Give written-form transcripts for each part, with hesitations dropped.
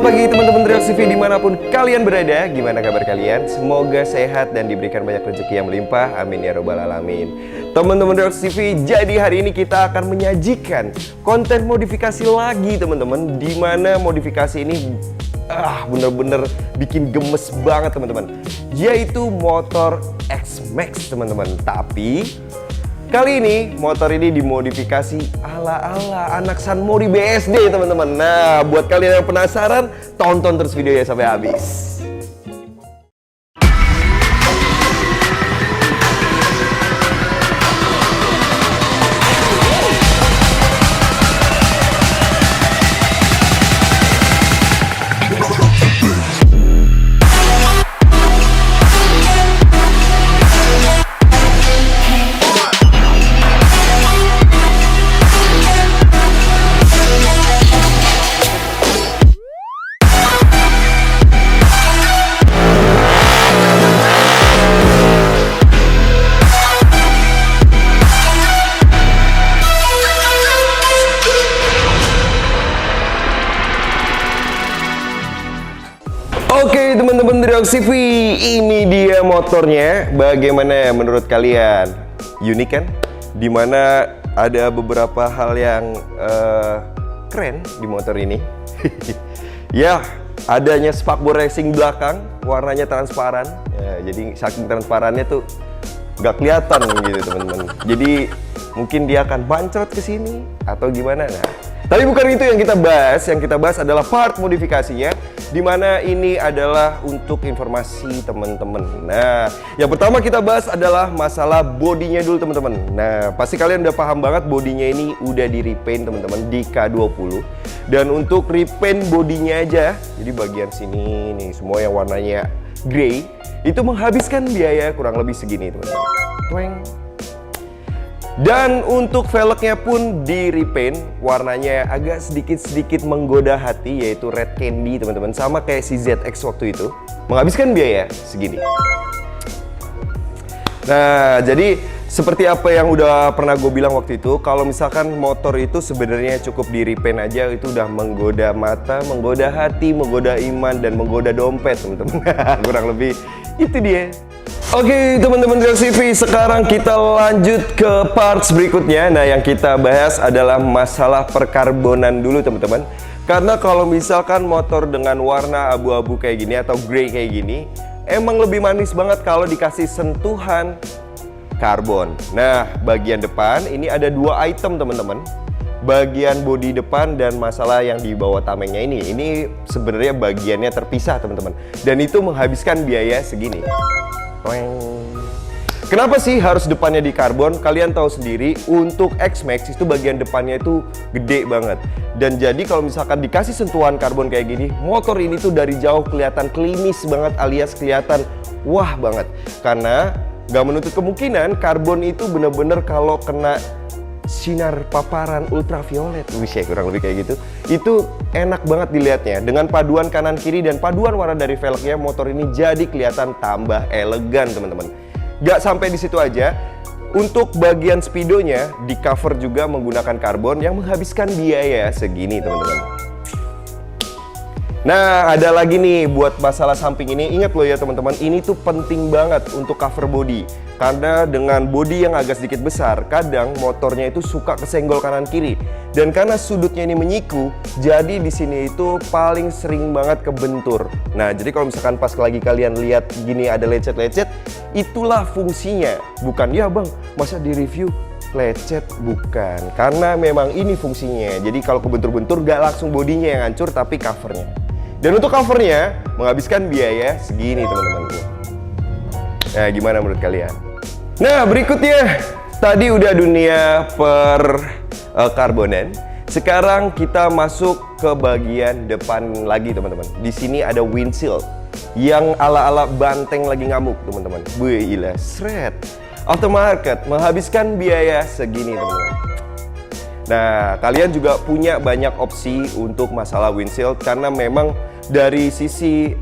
Selamat pagi teman-teman Real CV dimanapun kalian berada. Gimana kabar kalian? Semoga sehat dan diberikan banyak rezeki yang melimpah. Amin ya robbal alamin. Teman-teman Real CV, jadi hari ini kita akan menyajikan konten modifikasi lagi teman-teman. Dimana modifikasi ini bener-bener bikin gemes banget teman-teman. Yaitu motor X-Max teman-teman. Tapi kali ini motor ini dimodifikasi ala-ala anak San Mori BSD teman-teman. Nah, buat kalian yang penasaran, tonton terus videonya sampai habis. Oke teman-teman dari CV, ini dia motornya. Bagaimana menurut kalian? Unik kan? Dimana ada beberapa hal yang keren di motor ini. Ya, adanya spakbor racing belakang, warnanya transparan. Ya, jadi saking transparannya tuh nggak kelihatan gitu teman-teman. Jadi mungkin dia akan bancrot ke sini atau gimana? Nah, tapi bukan itu yang kita bahas. Yang kita bahas adalah part modifikasinya, dimana ini adalah untuk informasi teman-teman. Nah, yang pertama kita bahas adalah masalah bodinya dulu teman-teman. Nah, pasti kalian udah paham banget bodinya ini udah di repaint teman-teman di K20. Dan untuk repaint bodinya aja, jadi bagian sini nih semua yang warnanya grey, itu menghabiskan biaya kurang lebih segini teman-teman. Tweng. Dan untuk velgnya pun di repaint, warnanya agak sedikit menggoda hati, yaitu red candy teman-teman, sama kayak si ZX waktu itu, menghabiskan biaya segini. Nah, jadi seperti apa yang udah pernah gue bilang waktu itu, kalau misalkan motor itu sebenarnya cukup di repaint aja, itu udah menggoda mata, menggoda hati, menggoda iman, dan menggoda dompet teman-teman. Kurang lebih itu dia. Oke teman-teman Real CV, sekarang kita lanjut ke parts berikutnya. Nah, yang kita bahas adalah masalah perkarbonan dulu teman-teman. Karena kalau misalkan motor dengan warna abu-abu kayak gini atau grey kayak gini, emang lebih manis banget kalau dikasih sentuhan karbon. Nah, bagian depan ini ada dua item teman-teman. Bagian bodi depan dan masalah yang di bawah tamengnya ini sebenarnya bagiannya terpisah teman-teman. Dan itu menghabiskan biaya segini. Kenapa sih harus depannya di karbon? Kalian tahu sendiri, untuk X-Max itu bagian depannya itu gede banget. Dan jadi kalau misalkan dikasih sentuhan karbon kayak gini, motor ini tuh dari jauh kelihatan klimis banget, alias kelihatan wah banget. Karena gak menutup kemungkinan karbon itu bener-bener kalau kena sinar paparan ultraviolet, kurang lebih kayak gitu, itu enak banget dilihatnya. Dengan paduan kanan kiri dan paduan warna dari velgnya, motor ini jadi kelihatan tambah elegan teman-teman. Gak sampai di situ aja, untuk bagian speedonya di cover juga menggunakan karbon yang menghabiskan biaya segini teman-teman. Nah, ada lagi nih buat masalah samping ini. Ingat loh ya teman-teman, ini tuh penting banget untuk cover body. Karena dengan body yang agak sedikit besar, kadang motornya itu suka kesenggol kanan kiri. Dan karena sudutnya ini menyiku, jadi di sini itu paling sering banget kebentur. Nah, jadi kalau misalkan pas lagi kalian lihat gini ada lecet-lecet, itulah fungsinya. Bukan ya bang, masa di review lecet, bukan. Karena memang ini fungsinya. Jadi kalau kebentur-bentur gak langsung bodinya yang hancur, tapi covernya. Dan untuk covernya menghabiskan biaya segini teman-teman. Nah, gimana menurut kalian? Nah, berikutnya tadi udah dunia karbonan. Sekarang kita masuk ke bagian depan lagi teman-teman. Di sini ada windshield yang ala-ala banteng lagi ngamuk teman-teman. Wih, gila, shred. Aftermarket menghabiskan biaya segini teman-teman. Nah, kalian juga punya banyak opsi untuk masalah windshield karena memang dari sisi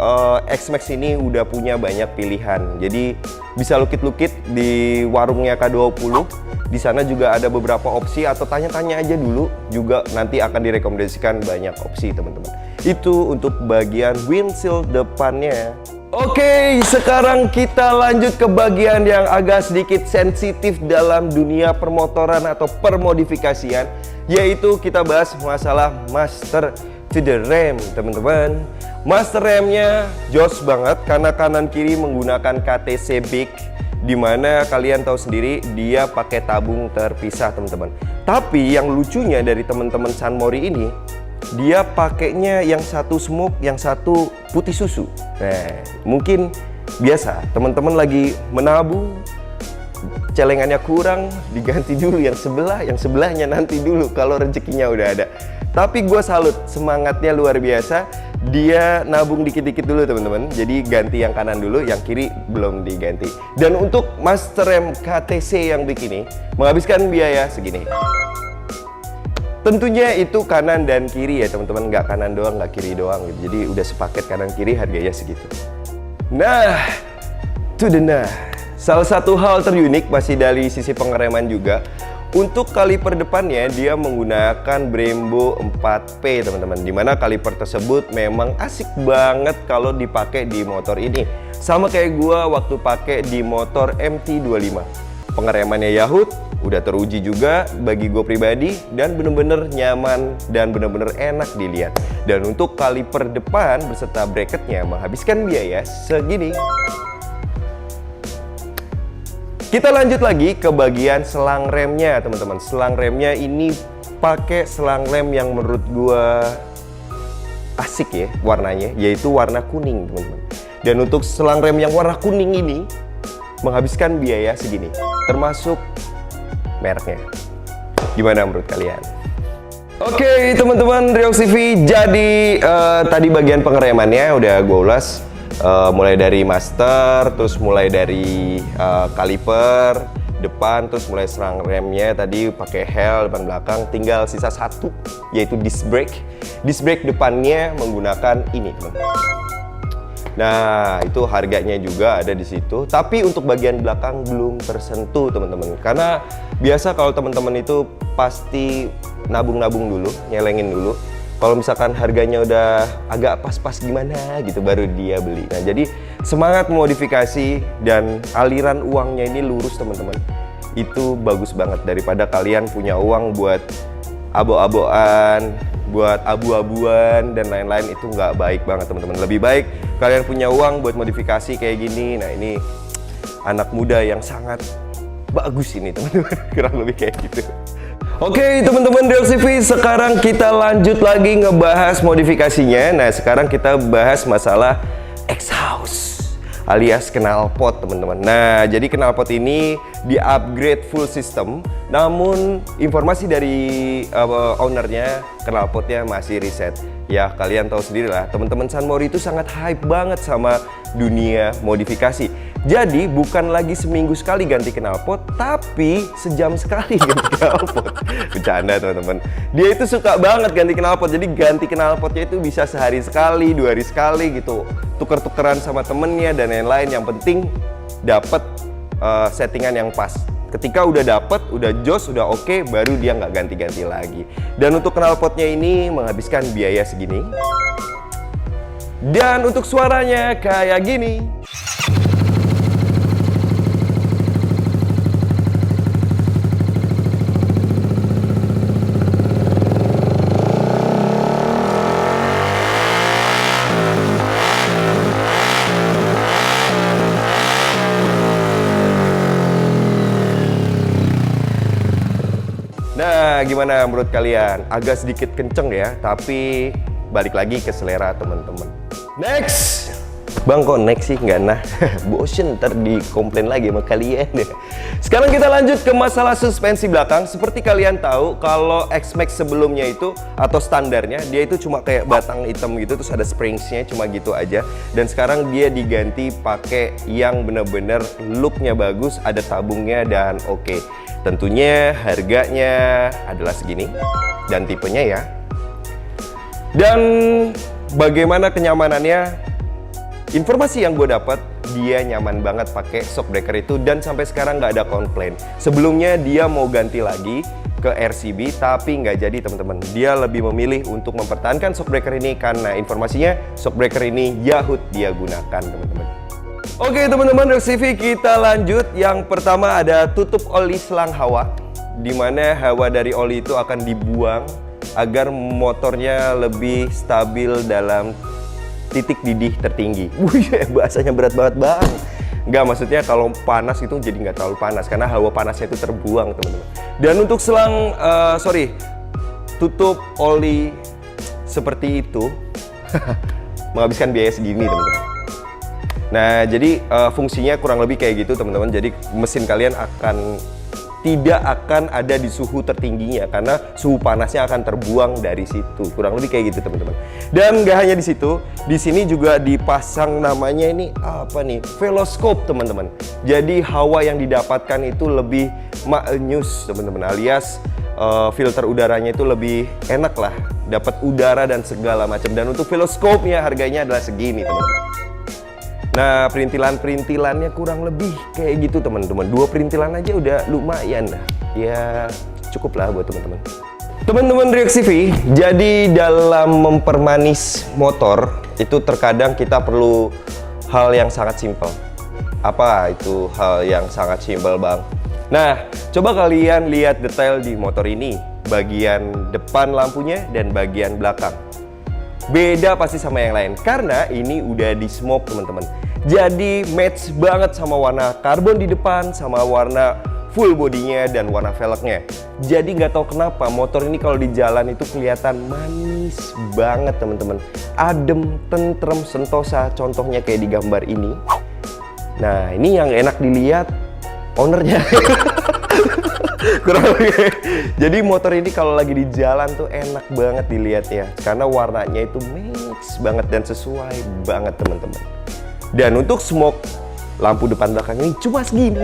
X-Max ini udah punya banyak pilihan. Jadi bisa lukit-lukit di warungnya K20. Di sana juga ada beberapa opsi, atau tanya-tanya aja dulu, juga nanti akan direkomendasikan banyak opsi teman-teman. Itu untuk bagian windshield depannya. Oke, sekarang kita lanjut ke bagian yang agak sedikit sensitif dalam dunia permotoran atau permodifikasian, yaitu kita bahas masalah master to the ram teman-teman. Master remnya jos banget karena kanan kiri menggunakan KTC Big, dimana kalian tahu sendiri dia pakai tabung terpisah teman-teman. Tapi yang lucunya dari teman-teman Sunmori ini, dia pakainya yang satu smoke, yang satu putih susu. Nah, mungkin biasa teman-teman lagi menabung, celengannya kurang, diganti dulu yang sebelah, yang sebelahnya nanti dulu kalau rezekinya udah ada. Tapi gue salut, semangatnya luar biasa. Dia nabung dikit-dikit dulu teman-teman. Jadi ganti yang kanan dulu, yang kiri belum diganti. Dan untuk master rem KTC yang begini menghabiskan biaya segini. Tentunya itu kanan dan kiri ya teman-teman, nggak kanan doang, nggak kiri doang gitu. Jadi udah sepaket kanan kiri, harganya segitu. Nah, salah satu hal terunik masih dari sisi pengereman juga. Untuk kaliper depannya dia menggunakan Brembo 4P teman-teman, dimana kaliper tersebut memang asik banget kalau dipakai di motor ini. Sama kayak gua waktu pakai di motor MT25. Pengeremannya Yahoo, udah teruji juga bagi gue pribadi, dan bener-bener nyaman dan bener-bener enak dilihat. Dan untuk kaliper depan beserta bracketnya menghabiskan biaya segini. Kita lanjut lagi ke bagian selang remnya teman-teman. Selang remnya ini pakai selang rem yang menurut gua asik ya warnanya, yaitu warna kuning teman-teman. Dan untuk selang rem yang warna kuning ini menghabiskan biaya segini, termasuk mereknya. Gimana menurut kalian? Oke teman-teman Riox TV, jadi tadi bagian pengeremannya udah gue ulas. Mulai dari master, terus mulai dari kaliper depan, terus mulai selang remnya tadi pakai hel depan belakang, tinggal sisa satu yaitu disc brake. Disc brake depannya menggunakan ini teman-teman. Nah itu harganya juga ada di situ, tapi untuk bagian belakang belum tersentuh teman-teman, karena biasa kalau teman-teman itu pasti nabung-nabung dulu, nyelengin dulu. Kalau misalkan harganya udah agak pas-pas gimana gitu baru dia beli. Nah jadi semangat modifikasi dan aliran uangnya ini lurus teman-teman. Itu bagus banget daripada kalian punya uang buat abo-aboan, buat abu-abuan dan lain-lain. Itu nggak baik banget teman-teman. Lebih baik kalian punya uang buat modifikasi kayak gini. Nah ini anak muda yang sangat bagus ini teman-teman. Kurang lebih kayak gitu. Oke teman-teman Riox TV, sekarang kita lanjut lagi ngebahas modifikasinya. Nah sekarang kita bahas masalah exhaust alias knalpot teman-teman. Nah jadi knalpot ini di upgrade full system, namun informasi dari ownernya knalpotnya masih reset. Ya kalian tahu sendiri lah, teman-teman Sunmori itu sangat hype banget sama dunia modifikasi. Jadi bukan lagi seminggu sekali ganti knalpot, tapi sejam sekali ganti knalpot. Bercanda teman-teman. Dia itu suka banget ganti knalpot. Jadi ganti knalpotnya itu bisa sehari sekali, 2 hari sekali gitu. Tuker-tukeran sama temennya dan lain-lain. Yang penting dapat settingan yang pas. Ketika udah dapet, udah jos, udah oke, baru dia nggak ganti-ganti lagi. Dan untuk knalpotnya ini menghabiskan biaya segini. Dan untuk suaranya kayak gini. Nah, gimana menurut kalian? Agak sedikit kenceng ya, tapi balik lagi ke selera teman-teman. Next! Bang kok next sih? Nggak nah. Bosen, ntar dikomplain lagi sama kalian ya. Sekarang kita lanjut ke masalah suspensi belakang. Seperti kalian tahu, kalau X-Max sebelumnya itu, atau standarnya, dia itu cuma kayak batang hitam gitu, terus ada springsnya, cuma gitu aja. Dan sekarang dia diganti pakai yang bener-bener looknya bagus, ada tabungnya, dan oke. Tentunya harganya adalah segini dan tipenya ya. Dan bagaimana kenyamanannya, informasi yang gue dapat, dia nyaman banget pakai shockbreaker itu dan sampai sekarang nggak ada komplain. Sebelumnya dia mau ganti lagi ke RCB tapi nggak jadi teman-teman. Dia lebih memilih untuk mempertahankan shockbreaker ini karena informasinya shockbreaker ini Yahoo dia gunakan teman-teman. Oke teman-teman, RCV kita lanjut. Yang pertama ada tutup oli selang hawa, dimana hawa dari oli itu akan dibuang agar motornya lebih stabil dalam titik didih tertinggi. Wih, bahasanya berat banget bang. Nggak, maksudnya kalau panas itu jadi nggak terlalu panas karena hawa panasnya itu terbuang teman-teman. Dan untuk selang, tutup oli seperti itu menghabiskan biaya segini teman-teman. Nah, jadi fungsinya kurang lebih kayak gitu teman-teman. Jadi mesin kalian tidak akan ada di suhu tertingginya karena suhu panasnya akan terbuang dari situ. Kurang lebih kayak gitu teman-teman. Dan nggak hanya di situ, di sini juga dipasang namanya ini apa nih? Veloscope teman-teman. Jadi hawa yang didapatkan itu lebih maknyus teman-teman, alias filter udaranya itu lebih enak lah, dapat udara dan segala macam. Dan untuk veloscope-nya harganya adalah segini teman-teman. Nah, perintilan-perintilannya kurang lebih kayak gitu teman-teman. 2 perintilan aja udah lumayan lah. Ya cukup lah buat teman-teman. Teman-teman ReaksiV, jadi dalam mempermanis motor itu terkadang kita perlu hal yang sangat simpel. Apa itu hal yang sangat simpel bang? Nah, coba kalian lihat detail di motor ini. Bagian depan lampunya dan bagian belakang. Beda pasti sama yang lain karena ini udah di smoke teman-teman. Jadi match banget sama warna karbon di depan, sama warna full bodinya dan warna velgnya. Jadi nggak tahu kenapa motor ini kalau di jalan itu kelihatan manis banget teman-teman. Adem, tentrem, sentosa. Contohnya kayak di gambar ini. Nah, ini yang enak dilihat ownernya. Kurang lebih. Jadi motor ini kalau lagi di jalan tuh enak banget dilihat ya, karena warnanya itu mix banget dan sesuai banget teman-teman. Dan untuk smoke lampu depan belakang ini cuma segini.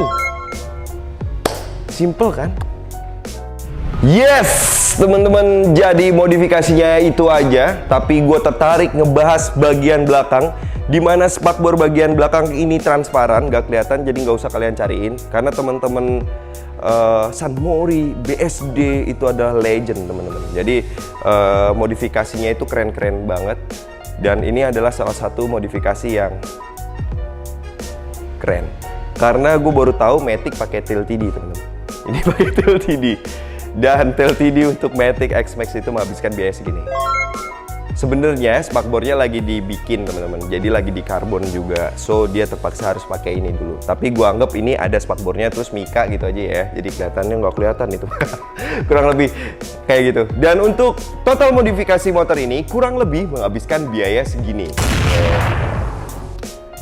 Simple kan? Yes, teman-teman, jadi modifikasinya itu aja. Tapi gue tertarik ngebahas bagian belakang, dimana spakbor bagian belakang ini transparan, gak kelihatan, jadi nggak usah kalian cariin. Karena teman-teman Sunmori BSD itu adalah legend teman-teman. Jadi modifikasinya itu keren-keren banget. Dan ini adalah salah satu modifikasi yang keren. Karena gue baru tahu Matic pakai TLTD teman-teman. Ini pakai TLTD. Dan TLTD untuk Matic X-Max itu menghabiskan biaya segini. Sebenarnya spakbornya lagi dibikin teman-teman, jadi lagi di karbon juga, so dia terpaksa harus pakai ini dulu. Tapi gua anggap ini ada spakbornya terus mika gitu aja ya, jadi kelihatannya nggak kelihatan itu. Kurang lebih kayak gitu. Dan untuk total modifikasi motor ini kurang lebih menghabiskan biaya segini.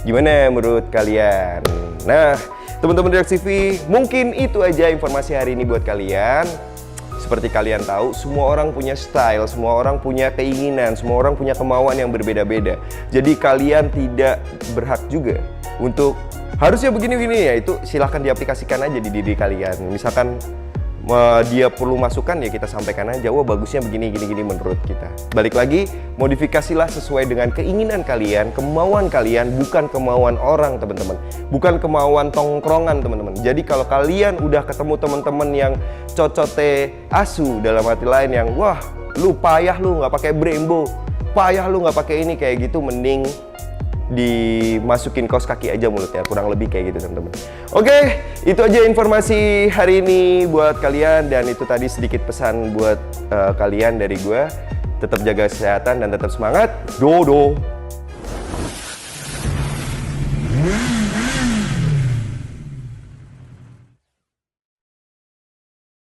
Gimana menurut kalian? Nah, teman-teman ReaksiV, mungkin itu aja informasi hari ini buat kalian. Seperti kalian tahu, semua orang punya style, semua orang punya keinginan, semua orang punya kemauan yang berbeda-beda. Jadi kalian tidak berhak juga untuk harusnya begini-begini ya, itu silahkan diaplikasikan aja di diri kalian. Misalkan dia perlu masukan ya kita sampaikan aja, wah bagusnya begini gini menurut kita. Balik lagi, modifikasilah sesuai dengan keinginan kalian, kemauan kalian, bukan kemauan orang teman-teman, bukan kemauan tongkrongan teman-teman. Jadi kalau kalian udah ketemu teman-teman yang cocote asu, dalam arti lain yang wah lu payah lu nggak pakai Brembo, payah lu nggak pakai ini, kayak gitu mending dimasukin kaos kaki aja mulutnya, kurang lebih kayak gitu teman-teman. Oke, itu aja informasi hari ini buat kalian, dan itu tadi sedikit pesan buat kalian dari gue. Tetap jaga kesehatan dan tetap semangat. Dodo.